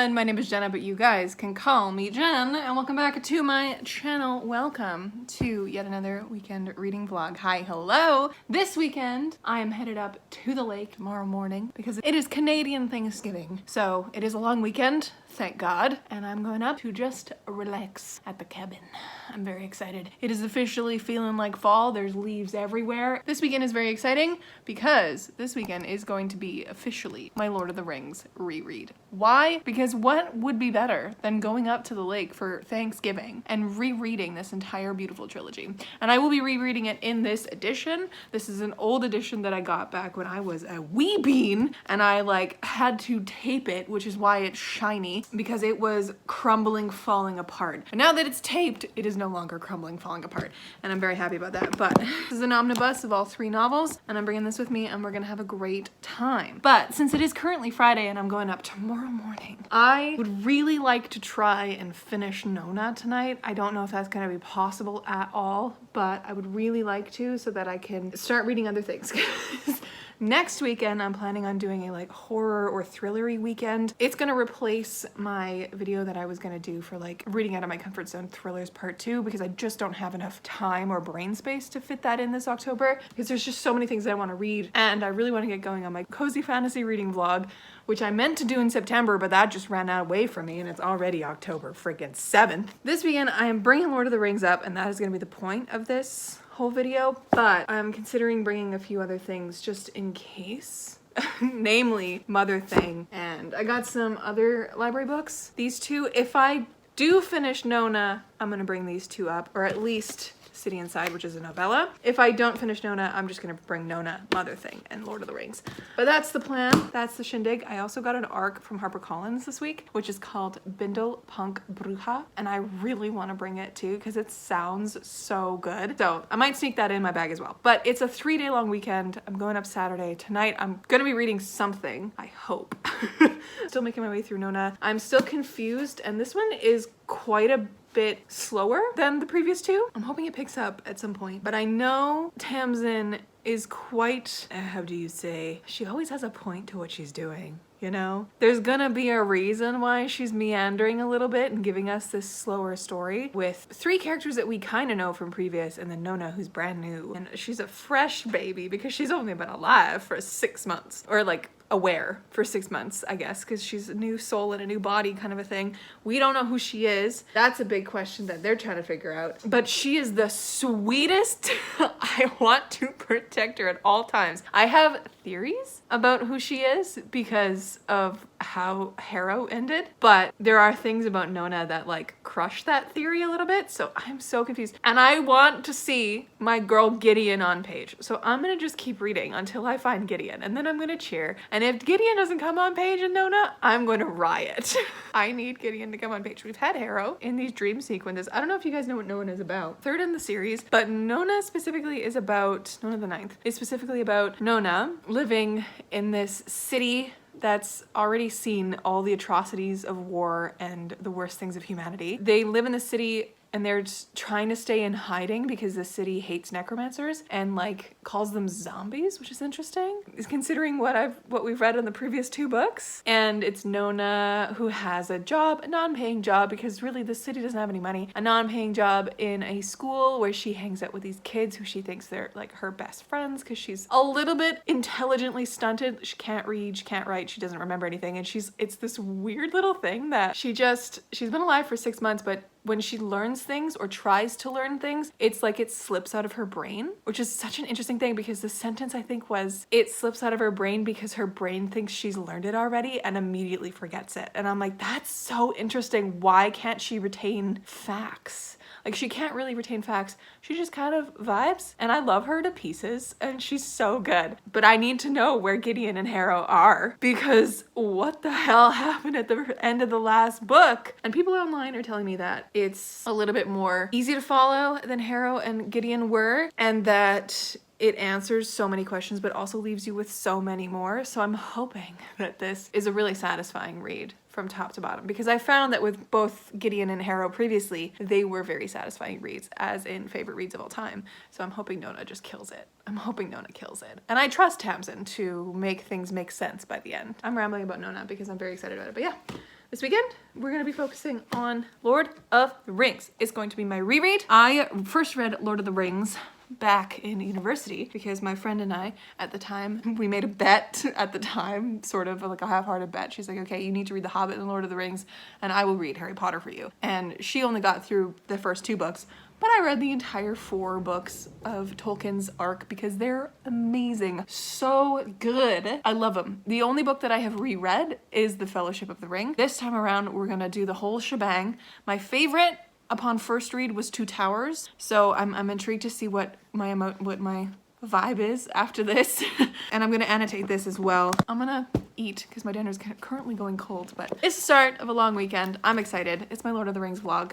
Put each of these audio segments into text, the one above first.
everyone, my name is Jenna, but you guys can call me Jen, and welcome back to my channel. Welcome to yet another weekend reading vlog. Hi, hello. This weekend, I am headed up to the lake tomorrow morning because it is Canadian Thanksgiving. So it is a long weekend, thank God, and I'm going up to just relax at the cabin. I'm very excited. It is officially feeling like fall. There's leaves everywhere. This weekend is very exciting because this weekend is going to be officially my Lord of the Rings reread. Why? Because what would be better than going up to the lake for Thanksgiving and rereading this entire beautiful trilogy? And I will be rereading it in this edition. This is an old edition that I got back when I was a wee bean, and I had to tape it, which is why it's shiny, because it was crumbling, falling apart. And now that it's taped, it is no longer crumbling, falling apart, and I'm very happy about that. But this is an omnibus of all 3 novels, and I'm bringing this with me, and we're gonna have a great time. But since it is currently Friday and I'm going up tomorrow morning, I would really like to try and finish Nona tonight. I don't know if that's gonna be possible at all, but I would really like to so that I can start reading other things. Next weekend, I'm planning on doing a horror or thrillery weekend. It's gonna replace my video that I was gonna do for reading out of my comfort zone thrillers part 2, because I just don't have enough time or brain space to fit that in this October, because there's just so many things I wanna read, and I really wanna get going on my cozy fantasy reading vlog, which I meant to do in September, but that just ran out away from me, and it's already October freaking 7th. This weekend, I am bringing Lord of the Rings up, and that is gonna be the point of this whole video, but I'm considering bringing a few other things just in case. Namely Motherthing, and I got some other library books. These 2, if I do finish Nona, I'm gonna bring these 2 up, or at least City Inside, which is a novella. If I don't finish Nona, I'm just gonna bring Nona, Motherthing, and Lord of the Rings. But that's the plan, that's the shindig. I also got an ARC from HarperCollins this week, which is called Bindle Punk Bruja, and I really wanna bring it too, because it sounds so good. So I might sneak that in my bag as well. But it's a 3-day long weekend. I'm going up Saturday. Tonight, I'm gonna be reading something, I hope. Still making my way through Nona. I'm still confused, and this one is quite a bit slower than the previous 2. I'm hoping it picks up at some point, but I know Tamsin is quite, how do you say, she always has a point to what she's doing, you know? There's gonna be a reason why she's meandering a little bit and giving us this slower story with 3 characters that we kind of know from previous, and then Nona, who's brand new, and she's a fresh baby because she's only been alive for 6 months, or aware for 6 months, I guess, because she's a new soul in a new body kind of a thing. We don't know who she is. That's a big question that they're trying to figure out. But she is the sweetest. I want to protect her at all times. I have theories about who she is because of how Harrow ended, but there are things about Nona that crush that theory a little bit, so I'm so confused. And I want to see my girl Gideon on page. So I'm gonna just keep reading until I find Gideon, and then I'm gonna cheer. And if Gideon doesn't come on page in Nona, I'm going to riot. I need Gideon to come on page. We've had Harrow in these dream sequences. I don't know if you guys know what Nona is about. 3rd in the series, but Nona specifically is about, Nona the Ninth, is specifically about Nona living in this city that's already seen all the atrocities of war and the worst things of humanity. They live in the city and they're just trying to stay in hiding because the city hates necromancers and calls them zombies, which is interesting considering what we've read in the previous 2 books. And it's Nona who has a job, a non-paying job, because really the city doesn't have any money, a non-paying job in a school where she hangs out with these kids who she thinks they're her best friends, because she's a little bit intelligently stunted. She can't read, she can't write, she doesn't remember anything, and it's this weird little thing that she's been alive for 6 months, but when she learns things or tries to learn things, it's it slips out of her brain, which is such an interesting thing, because the sentence I think was, it slips out of her brain because her brain thinks she's learned it already and immediately forgets it. And I'm that's so interesting. Why can't she retain facts? She can't really retain facts. She just kind of vibes, and I love her to pieces, and she's so good. But I need to know where Gideon and Harrow are, because what the hell happened at the end of the last book? And people online are telling me that it's a little bit more easy to follow than Harrow and Gideon were, and that it answers so many questions but also leaves you with so many more. So I'm hoping that this is a really satisfying read from top to bottom, because I found that with both Gideon and Harrow previously, they were very satisfying reads, as in favorite reads of all time. So I'm hoping Nona just kills it. I'm hoping Nona kills it. And I trust Tamsin to make things make sense by the end. I'm rambling about Nona because I'm very excited about it, but yeah. This weekend, we're going to be focusing on Lord of the Rings. It's going to be my reread. I first read Lord of the Rings back in university because my friend and I, at the time, we made a bet at the time, sort of like a half-hearted bet. She's like, okay, you need to read The Hobbit and Lord of the Rings, and I will read Harry Potter for you. And she only got through the first 2 books, but I read the entire 4 books of Tolkien's Arc because they're amazing. So good. I love them. The only book that I have reread is The Fellowship of the Ring. This time around, we're gonna do the whole shebang. My favorite upon first read was Two Towers, so I'm intrigued to see what my vibe is after this. And I'm gonna annotate this as well. I'm gonna eat because my dinner's currently going cold, but it's the start of a long weekend. I'm excited. It's my Lord of the Rings vlog.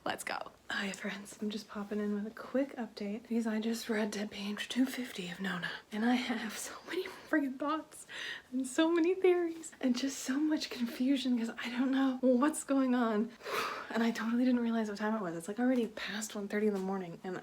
Let's go. Hi friends, I'm just popping in with a quick update because I just read to page 250 of Nona and I have so many freaking thoughts and so many theories and just so much confusion because I don't know what's going on. And I totally didn't realize what time it was. It's like already past 1:30 in the morning and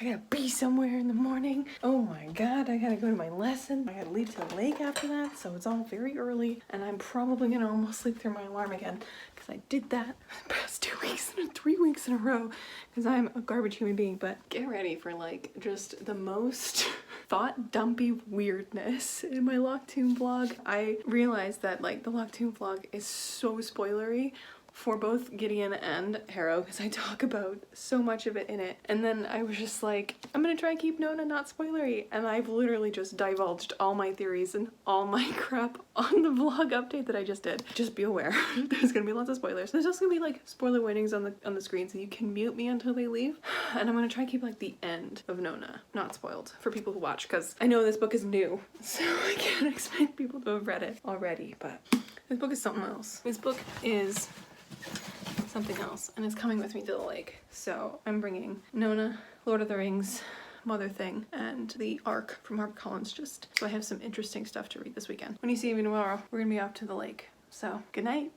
I gotta be somewhere in the morning. Oh my god, I gotta go to my lesson. I gotta leave to the lake after that, so it's all very early and I'm probably gonna almost sleep through my alarm again because I did that the past 2 weeks and 3 weeks in a row because I'm a garbage human being. But get ready for like just the most thought dumpy weirdness in my Locktoon vlog. I realized that like the Locktoon vlog is so spoilery for both Gideon and Harrow because I talk about so much of it in it. And then I was just like, I'm gonna try and keep Nona not spoilery. And I've literally just divulged all my theories and all my crap on the vlog update that I just did. Just be aware, there's gonna be lots of spoilers. There's also gonna be like spoiler warnings on the screen so you can mute me until they leave. And I'm gonna try and keep like the end of Nona not spoiled for people who watch because I know this book is new. So I can't expect people to have read it already, but this book is something else. This book is something else and it's coming with me to the lake. So I'm bringing Nona, Lord of the Rings, Motherthing, and the Arc from HarperCollins just so I have some interesting stuff to read this weekend. When you see me tomorrow, we're gonna be off to the lake. So good night.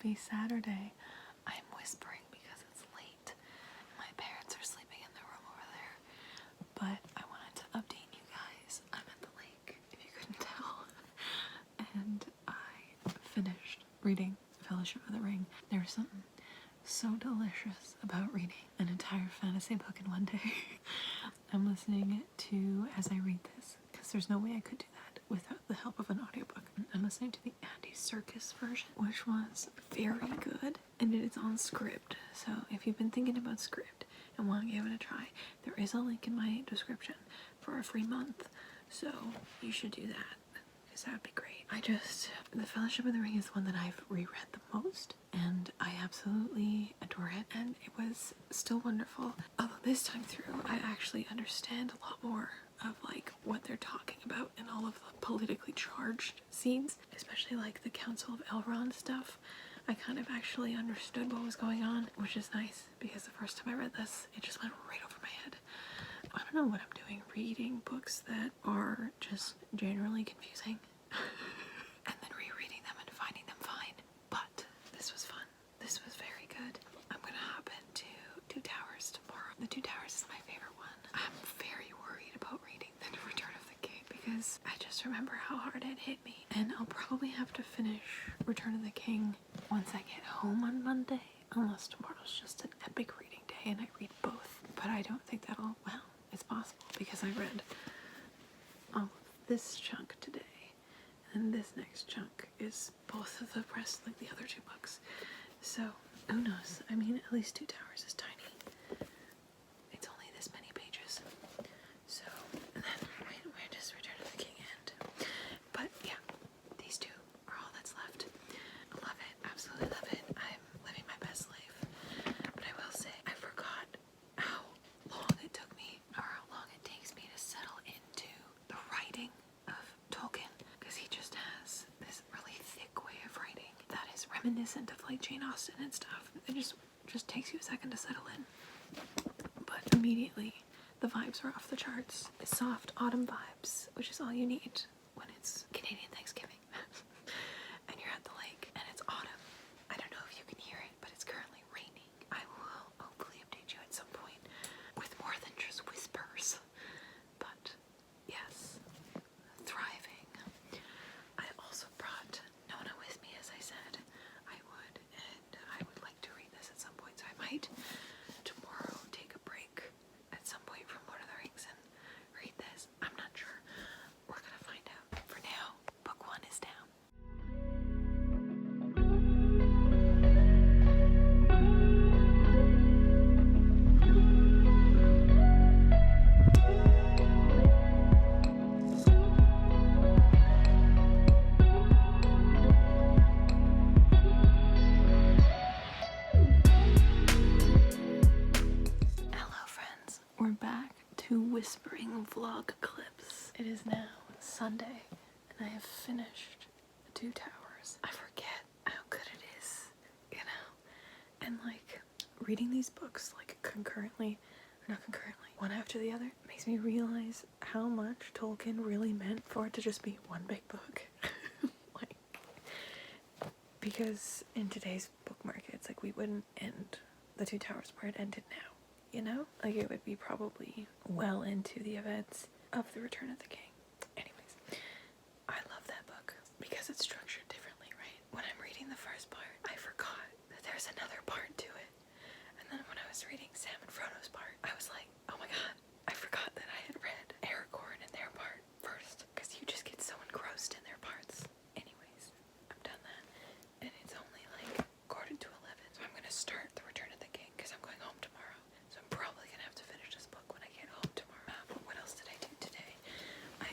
happy Saturday. I'm whispering because it's late. My parents are sleeping in the room over there. But I wanted to update you guys. I'm at the lake, if you couldn't tell. And I finished reading Fellowship of the Ring. There's something so delicious about reading an entire fantasy book in one day. I'm listening to as I read this, because there's no way I could do that without the help of an audiobook. I'm listening to the Andy Serkis version, which was very good, and it is on Scribd. So if you've been thinking about Scribd and want to give it a try, there is a link in my description for a free month, so you should do that, because that would be great. The Fellowship of the Ring is one that I've reread the most, and I absolutely adore it, and it was still wonderful. Although this time through, I actually understand a lot more of like what they're talking about in all of the politically charged scenes, especially like the Council of Elrond stuff. I kind of actually understood what was going on, which is nice, because the first time I read this, it just went right over my head. I don't know what I'm doing, reading books that are just generally confusing and then rereading them and finding them fine. But this was fun. This was very good. I'm gonna hop into Two Towers tomorrow. The Two Towers is my favorite one. I'm very worried about reading The Return of the King because I just remember how hard it hit me. And I'll probably have to finish Return of the King once I get home on Monday, unless tomorrow's just an epic reading day and I read both. But I don't think that'll, well, it's possible because I read all of this chunk today. And this next chunk is both of the rest, like the other two books. So, who knows? I mean, at least Two Towers is tiny. It's only this many pages. So, and then we're just Return of the King end. But yeah, these two are all that's left. I love it. Absolutely love it. I'm living my best life. But I will say, I forgot how long it took me, or how long it takes me to settle into the writing of Tolkien. He just has this really thick way of writing that is reminiscent of like Jane Austen and stuff. It just takes you a second to settle in. But immediately the vibes are off the charts. Soft autumn vibes, which is all you need when it's Canadian Thanksgiving. And you're at the lake and it's autumn. I don't know if you can hear it, but it's currently raining. I will hopefully update you at some point with more than just whispers. But yes, thriving. I also brought Nona with me, as I said I would, and I would like to read this at some point, so I might tomorrow take a break at some point from Lord of the Rings and read this. I'm not sure. We're gonna find out. For now, book one is down. We're back to whispering vlog clips. It is now Sunday, and I have finished the Two Towers. I forget how good it is, you know? And like, reading these books like concurrently, or not concurrently, one after the other, makes me realize how much Tolkien really meant for it to just be one big book. Like, because in today's book market, it's like we wouldn't end the Two Towers where it ended now. You know? Like, it would be probably well into the events of The Return of the King. Anyways, I love that book because it's structured differently, right? When I'm reading the first part, I forgot that there's another part to it. And then when I was reading Sam and Frodo's part, I was like, oh my god, I forgot that I had read Aragorn and their part first. Because you just get so engrossed in their parts. Anyways, I've done that. And it's only like 10:45, so I'm gonna start The Return of the King because I'm going home tomorrow. So I'm probably gonna have to finish this book when I get home tomorrow. But what else did I do today? I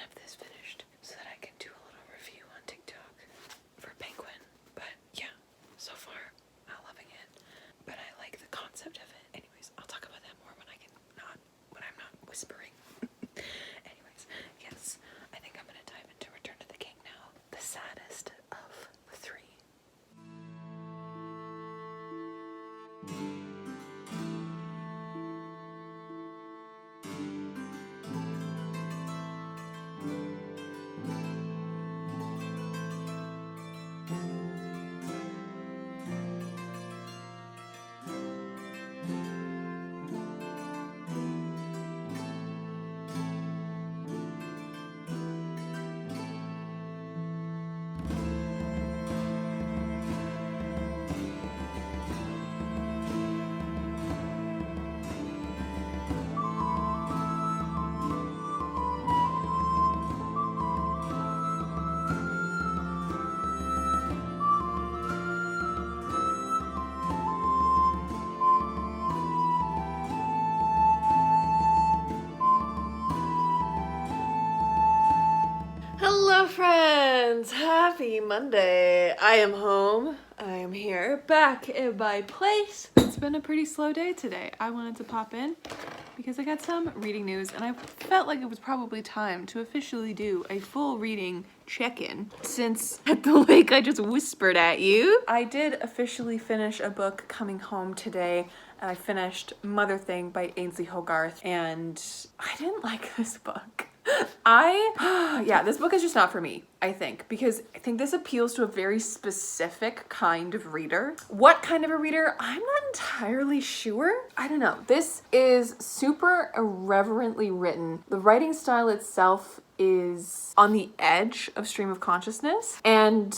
have this finished so that I can do a little review on TikTok for Penguin. But yeah, so far I'm loving it. But I like the concept of it. Anyways, I'll talk about that more when I'm not whispering. Anyways, yes, I think I'm gonna dive into Return to the King now. The saddest of the three. Hello friends! Happy Monday! I am home. I am here, back in my place. It's been a pretty slow day today. I wanted to pop in because I got some reading news and I felt like it was probably time to officially do a full reading check-in. Since at the lake I just whispered at you. I did officially finish a book coming home today. And I finished Motherthing by Ainslie Hogarth, and I didn't like this book. Yeah, this book is just not for me, I think, because I think this appeals to a very specific kind of reader. What kind of a reader? I'm not entirely sure. I don't know. This is super irreverently written. The writing style itself is on the edge of stream of consciousness, and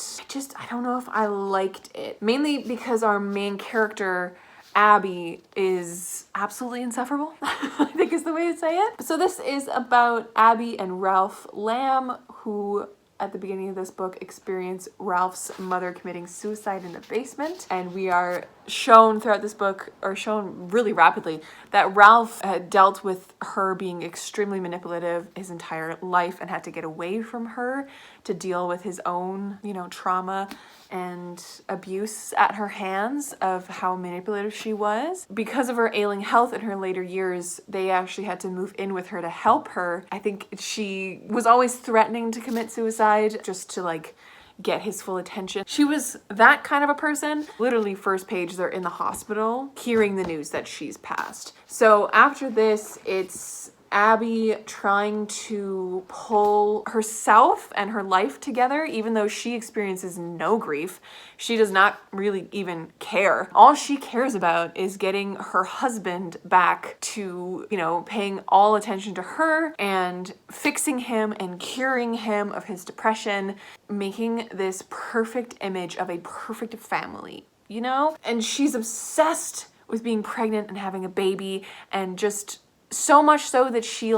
I don't know if I liked it. Mainly because our main character, Abby, is absolutely insufferable, I think is the way to say it. So this is about Abby and Ralph Lamb, who at the beginning of this book experience Ralph's mother committing suicide in the basement. And we are shown throughout this book, or shown really rapidly, that Ralph had dealt with her being extremely manipulative his entire life and had to get away from her to deal with his own, trauma and abuse at her hands of how manipulative she was. Because of her ailing health in her later years, they actually had to move in with her to help her. I think she was always threatening to commit suicide just to get his full attention. She was that kind of a person. Literally first page, they're in the hospital hearing the news that she's passed. So after this, it's Abby trying to pull herself and her life together, even though she experiences no grief. She does not really even care. All she cares about is getting her husband back to, paying all attention to her and fixing him and curing him of his depression, making this perfect image of a perfect family, And she's obsessed with being pregnant and having a baby, and just so much so that she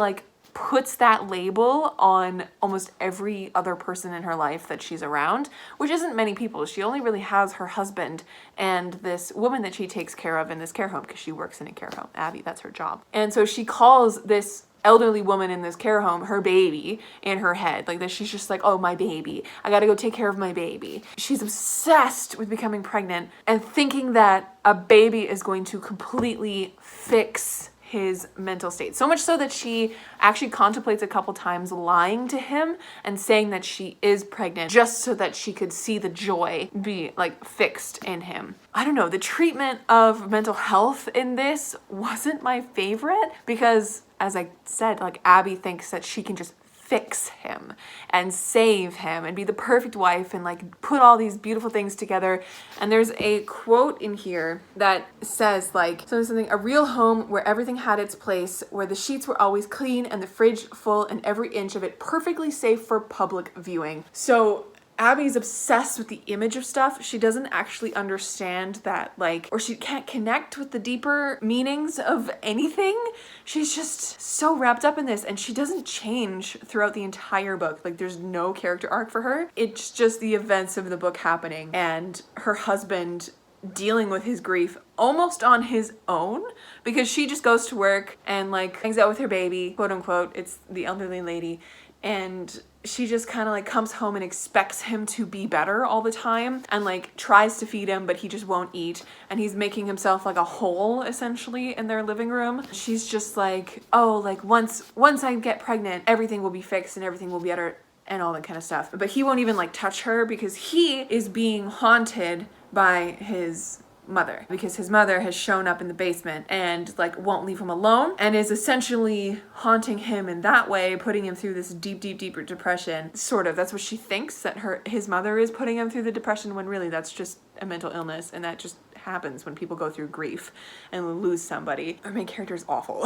puts that label on almost every other person in her life that she's around, which isn't many people. She only really has her husband and this woman that she takes care of in this care home, because she works in a care home. Abby, that's her job. And so she calls this elderly woman in this care home her baby in her head. She's just oh, my baby. I gotta go take care of my baby. She's obsessed with becoming pregnant and thinking that a baby is going to completely fix his mental state. So much so that she actually contemplates a couple times lying to him and saying that she is pregnant just so that she could see the joy be fixed in him. I don't know, the treatment of mental health in this wasn't my favorite because, as I said, Abby thinks that she can just fix him and save him and be the perfect wife and put all these beautiful things together. And there's a quote in here that says something, a real home where everything had its place, where the sheets were always clean and the fridge full and every inch of it perfectly safe for public viewing. So Abby's obsessed with the image of stuff. She doesn't actually understand that, or she can't connect with the deeper meanings of anything. She's just so wrapped up in this, and she doesn't change throughout the entire book. There's no character arc for her. It's just the events of the book happening, and her husband dealing with his grief almost on his own, because she just goes to work and hangs out with her baby, quote unquote. It's the elderly lady, and she just kind of like comes home and expects him to be better all the time and like tries to feed him, but he just won't eat, and he's making himself like a hole essentially in their living room. She's just like, oh, like once I get pregnant, everything will be fixed and everything will be better and all that kind of stuff. But he won't even like touch her because he is being haunted by his mother, because his mother has shown up in the basement and like won't leave him alone and is essentially haunting him in that way, putting him through this deep depression. Sort of, that's what she thinks, that his mother is putting him through the depression, when really that's just a mental illness, and that just happens when people go through grief and lose somebody. Our main character is awful.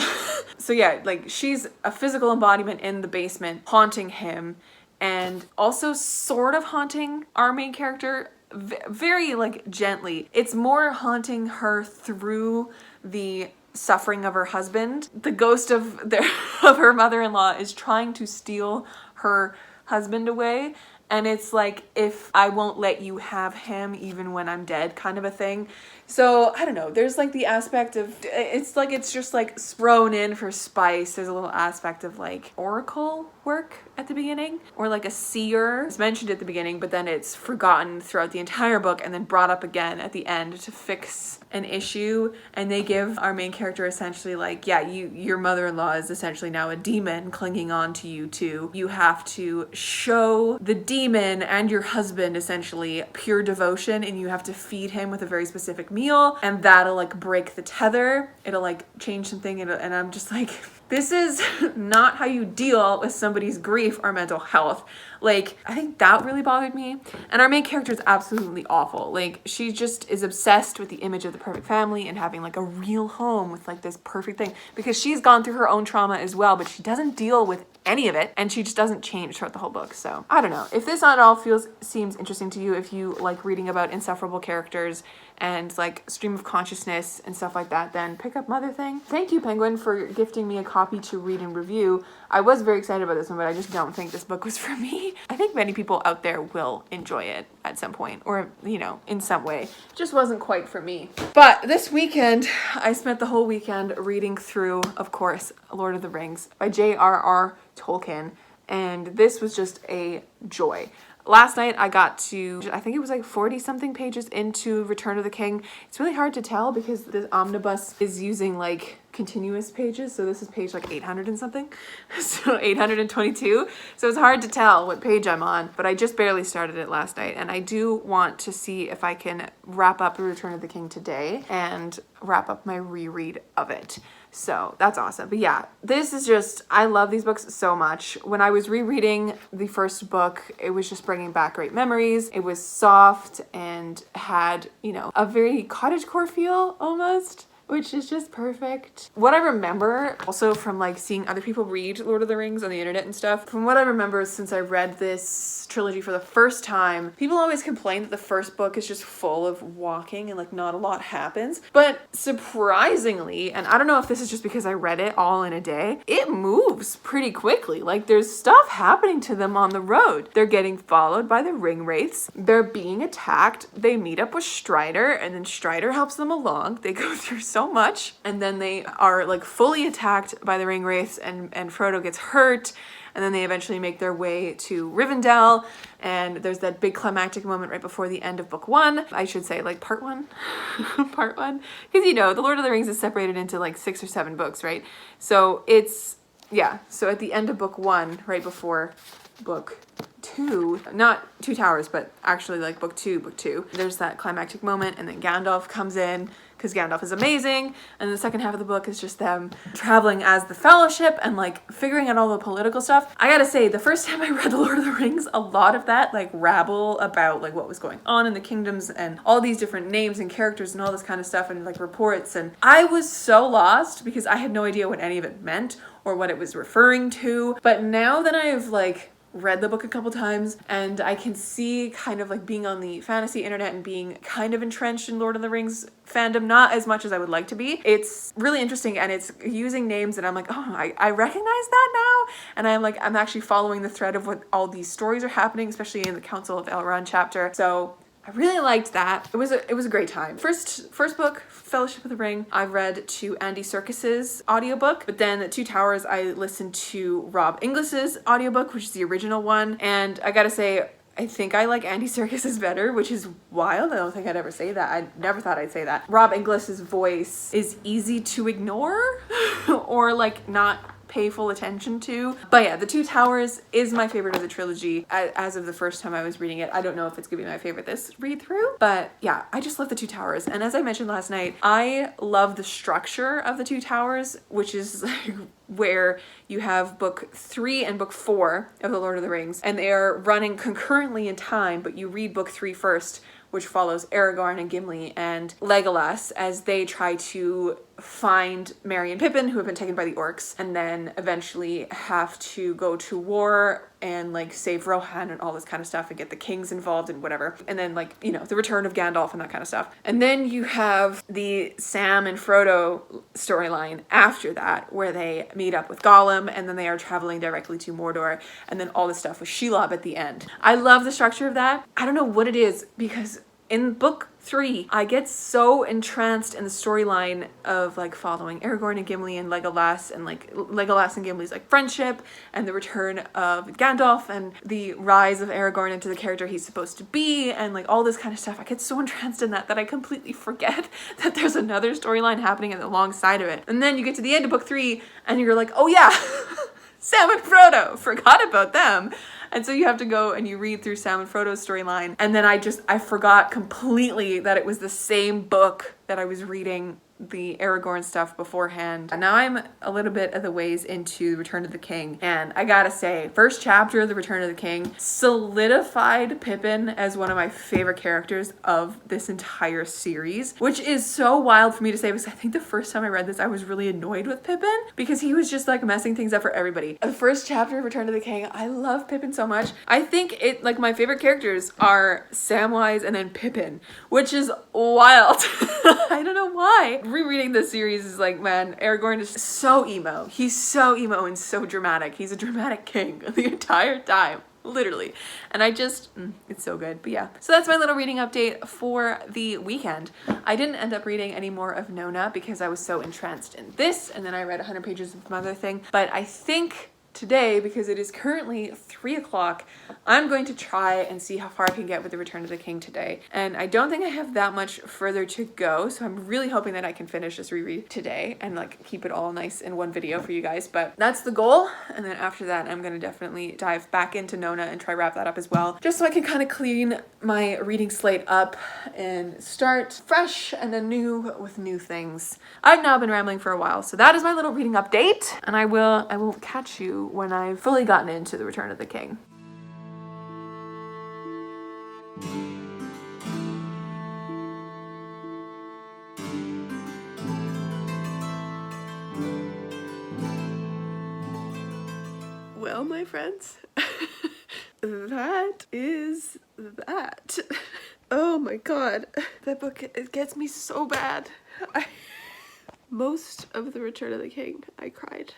So yeah, like she's a physical embodiment in the basement haunting him, and also sort of haunting our main character very like gently. It's more haunting her through the suffering of her husband. The ghost of her mother-in-law is trying to steal her husband away, and it's like, if I won't let you have him even when I'm dead kind of a thing. So I don't know, there's like the aspect of, it's like, it's just like thrown in for spice. There's a little aspect of like oracle work at the beginning, or like a seer. It's mentioned at the beginning, but then it's forgotten throughout the entire book and then brought up again at the end to fix an issue. And they give our main character essentially like, yeah, your mother-in-law is essentially now a demon clinging on to you too. You have to show the demon and your husband essentially pure devotion, and you have to feed him with a very specific meal, and that'll like break the tether. It'll like change something, and I'm just like, this is not how you deal with somebody's grief or mental health. Like, I think that really bothered me. And our main character is absolutely awful. Like, she just is obsessed with the image of the perfect family and having like a real home with like this perfect thing, because she's gone through her own trauma as well, but she doesn't deal with any of it, and she just doesn't change throughout the whole book. So I don't know if this at all seems interesting to you, if you like reading about insufferable characters and like stream of consciousness and stuff like that, then pick up Motherthing. Thank you, Penguin, for gifting me a copy to read and review. I was very excited about this one, but I just don't think this book was for me. I think many people out there will enjoy it at some point, or, you know, in some way. Just wasn't quite for me. But this weekend, I spent the whole weekend reading through, of course, Lord of the Rings by J.R.R. Tolkien, and this was just a joy. Last night I got to, I think it was like 40 something pages into Return of the King. It's really hard to tell because the omnibus is using like continuous pages. So this is page like 800 and something. So 822. So it's hard to tell what page I'm on, but I just barely started it last night. And I do want to see if I can wrap up Return of the King today and wrap up my reread of it. So that's awesome. But yeah, this is just, I love these books so much. When I was rereading the first book, it was just bringing back great memories. It was soft and had, you know, a very cottagecore feel almost, which is just perfect. What I remember also from like seeing other people read Lord of the Rings on the internet and stuff, from what I remember since I read this trilogy for the first time, people always complain that the first book is just full of walking and like not a lot happens. But surprisingly, and I don't know if this is just because I read it all in a day, it moves pretty quickly. Like there's stuff happening to them on the road. They're getting followed by the ring wraiths. They're being attacked. They meet up with Strider, and then Strider helps them along. They go through so much, and then they are like fully attacked by the ring wraiths, and Frodo gets hurt, and then they eventually make their way to Rivendell, and there's that big climactic moment right before the end of book one. I should say like part one, part one, because you know the Lord of the Rings is separated into like 6 or 7 books, right? So it's, yeah, so at the end of book one, right before book 2, not Two Towers, but actually like book two, there's that climactic moment, and then Gandalf comes in, because Gandalf is amazing, and the second half of the book is just them traveling as the Fellowship and like figuring out all the political stuff. I gotta say, the first time I read The Lord of the Rings, a lot of that like rabble about like what was going on in the kingdoms and all these different names and characters and all this kind of stuff and like reports, and I was so lost because I had no idea what any of it meant or what it was referring to. But now that I've like read the book a couple times, and I can see kind of like being on the fantasy internet and being kind of entrenched in Lord of the Rings fandom, not as much as I would like to be. It's really interesting, and it's using names that I'm like, oh, I recognize that now, and I'm actually following the thread of what all these stories are happening, especially in the Council of Elrond chapter. So I really liked that. It was a great time. First book, Fellowship of the Ring, I read to Andy Serkis's audiobook, but then The Two Towers, I listened to Rob Inglis's audiobook, which is the original one, and I gotta say, I think I like Andy Serkis's better, which is wild. I don't think I'd ever say that. I never thought I'd say that. Rob Inglis's voice is easy to ignore or like not pay full attention to. But yeah, The Two Towers is my favorite of the trilogy as of the first time I was reading it. I don't know if it's gonna be my favorite this read through, but yeah, I just love The Two Towers. And as I mentioned last night, I love the structure of The Two Towers, which is like where you have book 3 and book 4 of The Lord of the Rings, and they are running concurrently in time, but you read book 3 first, which follows Aragorn and Gimli and Legolas as they try to find Merry and Pippin, who have been taken by the orcs, and then eventually have to go to war and like save Rohan and all this kind of stuff and get the kings involved and whatever. And then like, you know, the return of Gandalf and that kind of stuff. And then you have the Sam and Frodo storyline after that, where they meet up with Gollum and then they are traveling directly to Mordor, and then all this stuff with Shelob at the end. I love the structure of that. I don't know what it is, because in book 3, I get so entranced in the storyline of like following Aragorn and Gimli and Legolas, and like Legolas and Gimli's like friendship and the return of Gandalf and the rise of Aragorn into the character he's supposed to be and like all this kind of stuff. I get so entranced in that I completely forget that there's another storyline happening alongside of it. And then you get to the end of book 3 and you're like, oh yeah, Sam and Frodo, forgot about them. And so you have to go and you read through Sam and Frodo's storyline. And then I forgot completely that it was the same book that I was reading the Aragorn stuff beforehand. And now I'm a little bit of the ways into Return of the King. And I gotta say, first chapter of the Return of the King solidified Pippin as one of my favorite characters of this entire series, which is so wild for me to say, because I think the first time I read this, I was really annoyed with Pippin because he was just like messing things up for everybody. The first chapter of Return of the King, I love Pippin so much. I think like my favorite characters are Samwise and then Pippin, which is wild. I don't know why. Rereading this series is like, man, Aragorn is so emo. He's so emo and so dramatic. He's a dramatic king the entire time, literally. And I just, it's so good. But yeah, so that's my little reading update for the weekend. I didn't end up reading any more of Nona because I was so entranced in this, and then I read 100 pages of Motherthing. But I think today, because it is currently 3 o'clock, I'm going to try and see how far I can get with the Return of the King today. And I don't think I have that much further to go, so I'm really hoping that I can finish this reread today and like keep it all nice in one video for you guys. But that's the goal. And then after that, I'm going to definitely dive back into Nona and try wrap that up as well, just so I can kind of clean my reading slate up and start fresh and anew with new things. I've now been rambling for a while, so that is my little reading update, and I will catch you when I've fully gotten into the Return of the King. Well, my friends, that is that. Oh my god, that book, it gets me so bad. Most of the Return of the King, I cried.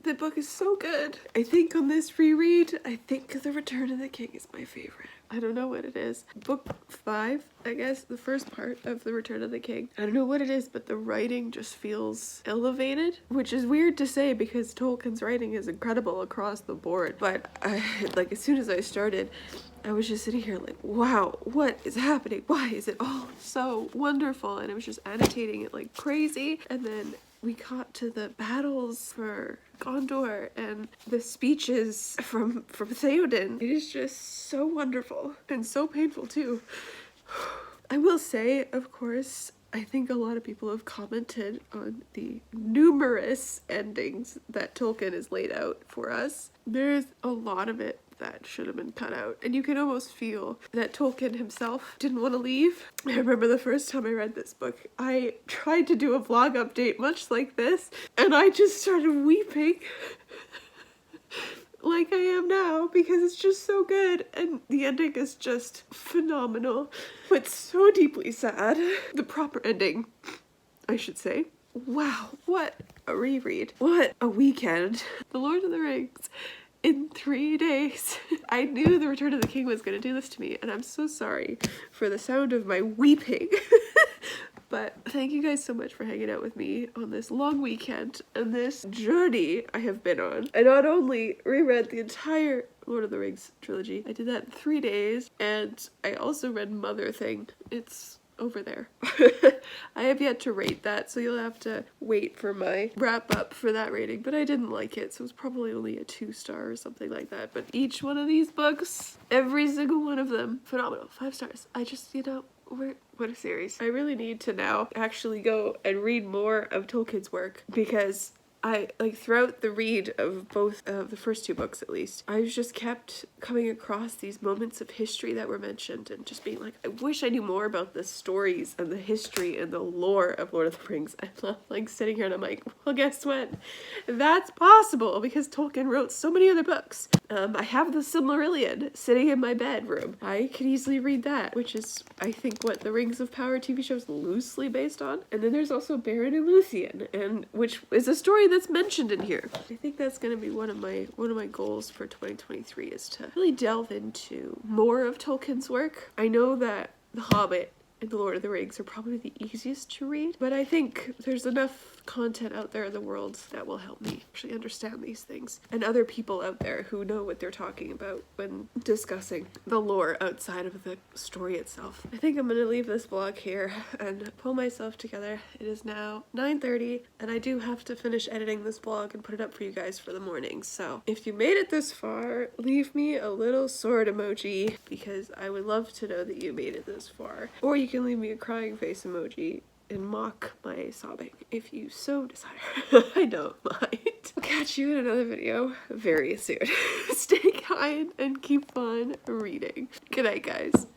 The book is so good. I think on this reread, I think The Return of the King is my favorite. I don't know what it is. Book 5, I guess, the first part of The Return of the King. I don't know what it is, but the writing just feels elevated, which is weird to say because Tolkien's writing is incredible across the board. But like as soon as I started, I was just sitting here like, wow, what is happening? Why is it all so wonderful? And I was just annotating it like crazy. And then we got to the battles for Gondor and the speeches from Theoden. It is just so wonderful and so painful too. I will say, of course, I think a lot of people have commented on the numerous endings that Tolkien has laid out for us. There's a lot of it that should have been cut out, and you can almost feel that Tolkien himself didn't want to leave. I remember the first time I read this book, I tried to do a vlog update much like this, and I just started weeping like I am now because it's just so good, and the ending is just phenomenal, but so deeply sad. The proper ending, I should say. Wow, what a reread. What a weekend. The Lord of the Rings in 3 days. I knew The Return of the King was going to do this to me, and I'm so sorry for the sound of my weeping. But thank you guys so much for hanging out with me on this long weekend and this journey I have been on. I not only reread the entire Lord of the Rings trilogy, I did that in 3 days, and I also read Motherthing. It's over there. I have yet to rate that, so you'll have to wait for my wrap up for that rating, but I didn't like it, so it's probably only a 2-star or something like that. But each one of these books, every single one of them, phenomenal. 5 stars. I just, you know, what a series. I really need to now actually go and read more of Tolkien's work, because I, like, throughout the read of both of the first 2 books at least, I've just kept coming across these moments of history that were mentioned and just being like, I wish I knew more about the stories and the history and the lore of Lord of the Rings. And I'm like sitting here and I'm like, well, guess what? That's possible because Tolkien wrote so many other books. I have the Silmarillion sitting in my bedroom. I could easily read that, which is, I think, what the Rings of Power TV show is loosely based on. And then there's also Beren and Luthien, and which is a story that's mentioned in here. I think that's going to be one of my goals for 2023, is to really delve into more of Tolkien's work. I know that The Hobbit and The Lord of the Rings are probably the easiest to read, but I think there's enough content out there in the world that will help me actually understand these things, and other people out there who know what they're talking about when discussing the lore outside of the story itself. I think I'm gonna leave this vlog here and pull myself together. It is now 9:30 and I do have to finish editing this vlog and put it up for you guys for the morning. So if you made it this far, leave me a little sword emoji, because I would love to know that you made it this far. Or you can leave me a crying face emoji and mock my sobbing if you so desire. I don't mind. I'll catch you in another video very soon. Stay kind and keep on reading. Good night, guys.